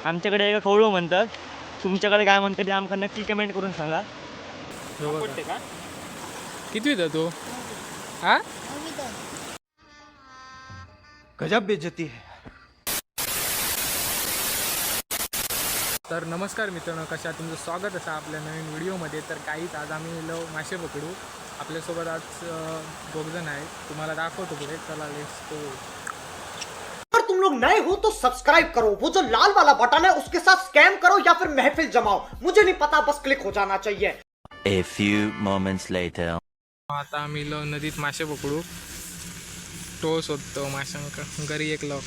आमच्याकडे एका खवळू म्हणतात, तुमच्याकडे काय म्हणतात ते आमका नक्की कमेंट करून सांगा. किती तो हा गजब बेइज्जती है. तर नमस्कार मित्रांनो, कशा तुमचं स्वागत असं आपल्या नवीन व्हिडिओमध्ये. तर काहीच आज आम्ही गेलो मासे पकडू. आपल्यासोबत आज दोघजण आहेत, तुम्हाला दाखवतो पुढे. चला लेट्स गो. अगर तुम लोग नए हो तो सब्सक्राइब करो, वो जो लाल वाला बटन है उसके साथ स्कैम करो या फिर महफिल जमाओ, मुझे नहीं पता, बस क्लिक हो जाना चाहिए. A few moments later. आता आम्ही लो नदीत मासे पकडू. टोळ शोधतो माशांका. घरी एक लाव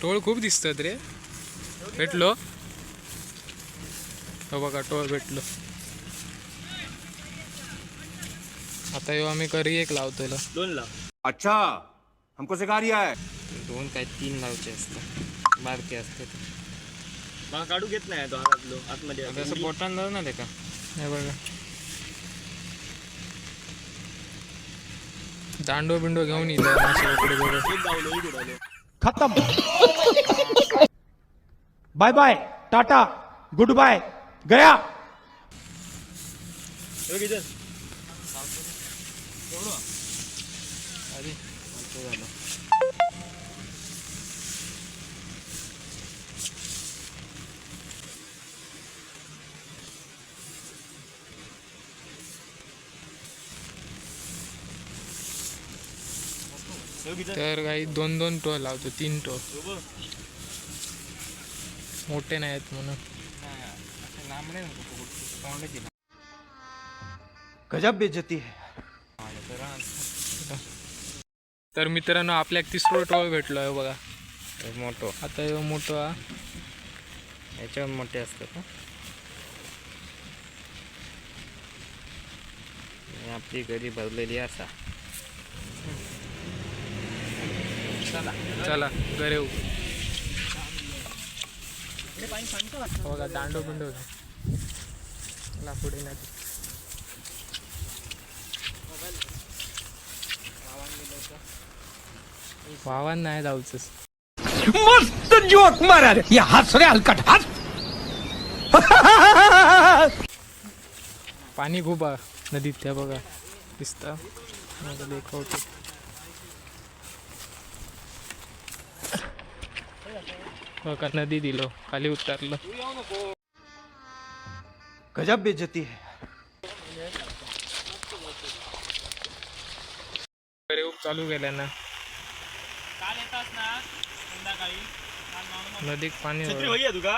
टोळ खूप दिसतात रे. भेटलो हो बघा, टोळ भेटलो. आता यो आम्ही घरी एक लावतो. 2 लाव. अच्छा, हमको सिखा रिया है. 2 काय 3 लावचे असतात, बारके असतात. मला काढू घेत नाही तो हातातलो आतमध्ये. असं बोटान जाऊ ना ते का. हे बघा, दांडो बिंडो घेऊन येतो मासे पकडे बघा. खत्म. Bye bye, tata, goodbye, गया. तर काही 2-2 टो लावतो, 3 टो. मोठे नाही आहेत म्हणून. गजब बेइज्जती है. तर मित्रांनो, आपल्या 3रा टोळ भेटलो आहे बघा. मोठो आता हे मोठो हा, याच्यावर मोठे असतात. आपली घरी भरलेली असा. चला घरी येऊ बघा. दांडो बिंडो चला पुढे नाही. वावन नाही जाऊच. मस्त जोक मारा रे. या हात रे हलकट हात. पाणी खूप नदीत त्या बघा दिसता. देखवतो बघा, नदी दिलो खाली उतरलं. गजब बेइज्जती है. चालू केल्या ना नदीत पाणी. तुका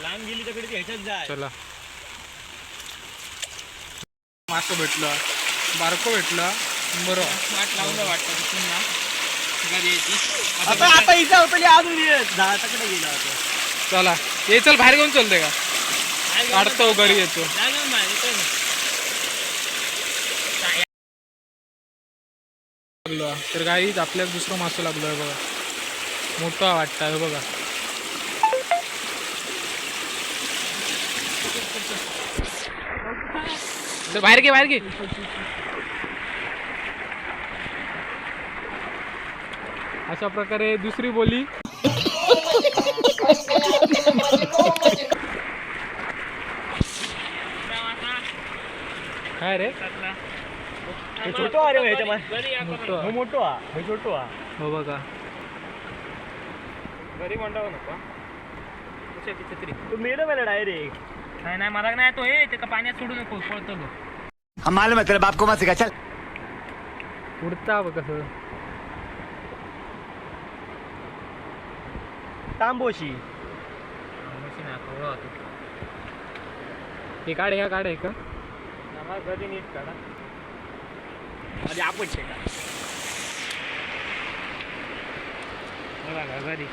लांब गेली तर ह्याच्यात जाय. चला मासं भेटलं, बारको भेटला. बरं आता इथं होतं अजून झाडाकडे गेला होता. चला ये, चल बाहेर घेऊन चलते का. काढतो घरी येतो. तर काही आपल्याला दुसरं मासं लागलो आहे बघा. मोठा वाटतं बघा. तर बाहेर घे, बाहेर घे. अशा प्रकारे दुसरी बोली. काय रे छोटो अरे मोठं मोठो हा छोटो हा. हो बघा. घरी म्हणतो नको तू मेलं मला डायरेक्ट. नाही नाही, मला नाही तो हे का पाण्यात सोडू नको, पळतो. हम मालूम है तेरे बाप को मत सिखा. चल. उडता बघ कसं. तांबोशी हे काढ, ह्या काढ का. घरी नीट काढा. अरे आपण शेका घरी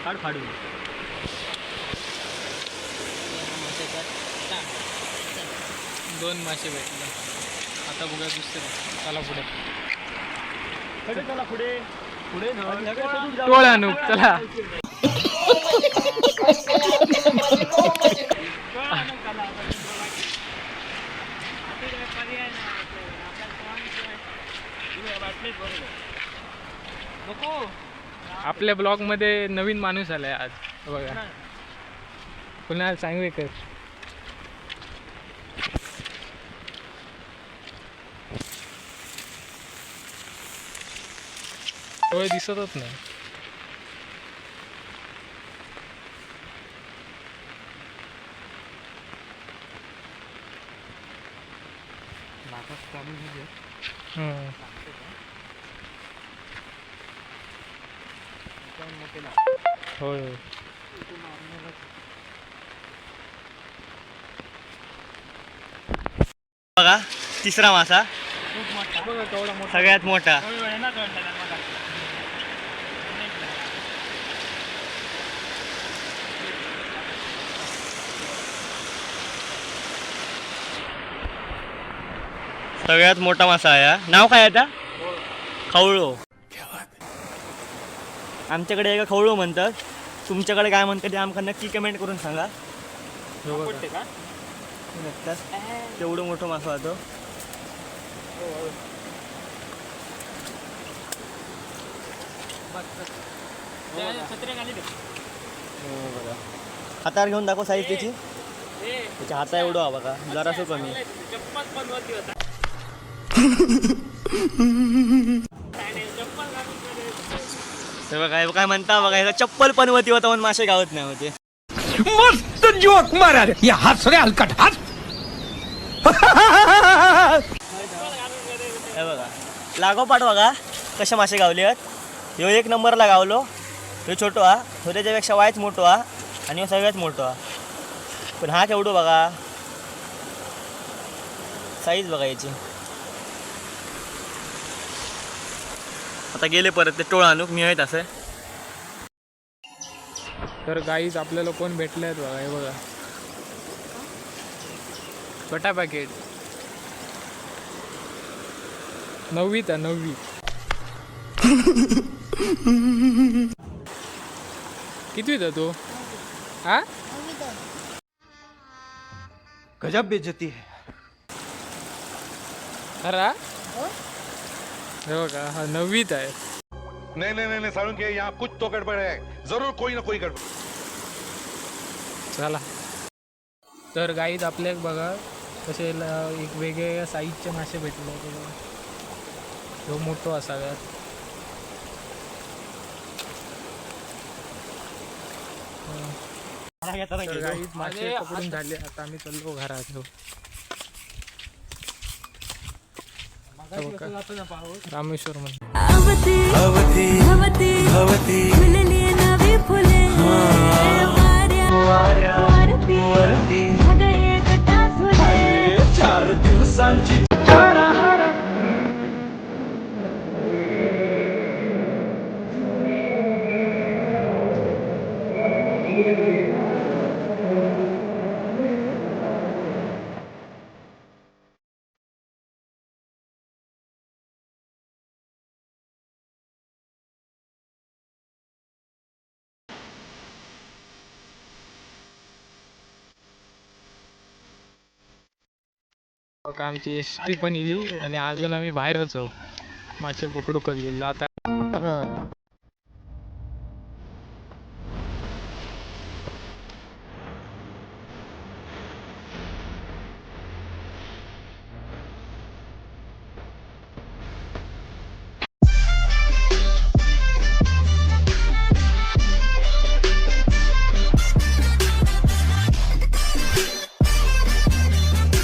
काढ फाडून. दोन मासे भेटले. आता बघा दुसरे. चला पुढे. चला पुढे पुढे टोळ आणू चला. आपल्या ब्लॉग मध्ये नवीन माणूस आलाय आज बघा, कुणाल सांगवेकर. तो दिसतच नाही. हम्म. होय होय. बघा तिसरा मासा बघा केवढा मोठा. सगळ्यात मोठा. सगळ्यात मोठा मासा आहे हा. नाव काय आता? खवळो. आमच्याकडे एका खवळो म्हणतात, तुमच्याकडे काय म्हणतात ते आमका नक्की कमेंट करून सांगा. हे बघा. तेवढं मोठं मासा होतो. हातावर घेऊन दाखव साईज त्याची. त्याच्या हाता एवढं हवा का जरासं कमी. हे बघा हे काय म्हणता बघा, ह्याला चप्पल पण होती होता म्हणून मासे गावत नाही होते. मस्त जोक मारा रे, ये हंस रे हलकट हंस. हे बघा लागोपाठ बघा कसे मासे गावले आहेत. ह्यो 1 नंबरला गावलो. ह्यो छोटो हा, ह्यो त्याच्यापेक्षा वायच मोठो हा, आणि ह्यो सगळ्यात मोठो हा. पण हा केवढो बघा, साईज बघा याची. आता गेले परत ते टोळ आणूक मी आहेत असं. तर गाईज आपल्याला कोण भेटले आहेत बघा, हे बघा बटा पॅकेट 9वीत आहे 9वी. कितवीत आहे तू? हा गजब बेइज्जती है. खरा हे बघा हा 9वीत आहे. नहीं नहीं नहीं नहीं सारुण के यहाँ कुछ तो गड़बड़ है, जरूर कोई ना कोई गड़बड़. चला तर गाईत आपल्या बघा कसे एक वेगवेगळ्या साईजचे मासे भेटले होते बघा. तो मोठो असाव्यात. तर गाईत मासे पकडून झाले. आता आम्ही चाललो घरात. रामेश्वर मध्ये मिलली नवी फुले आमची एसटी पण येईल आणि अजून आम्ही बाहेरच आहोत. मासे पकडू गेलो आता.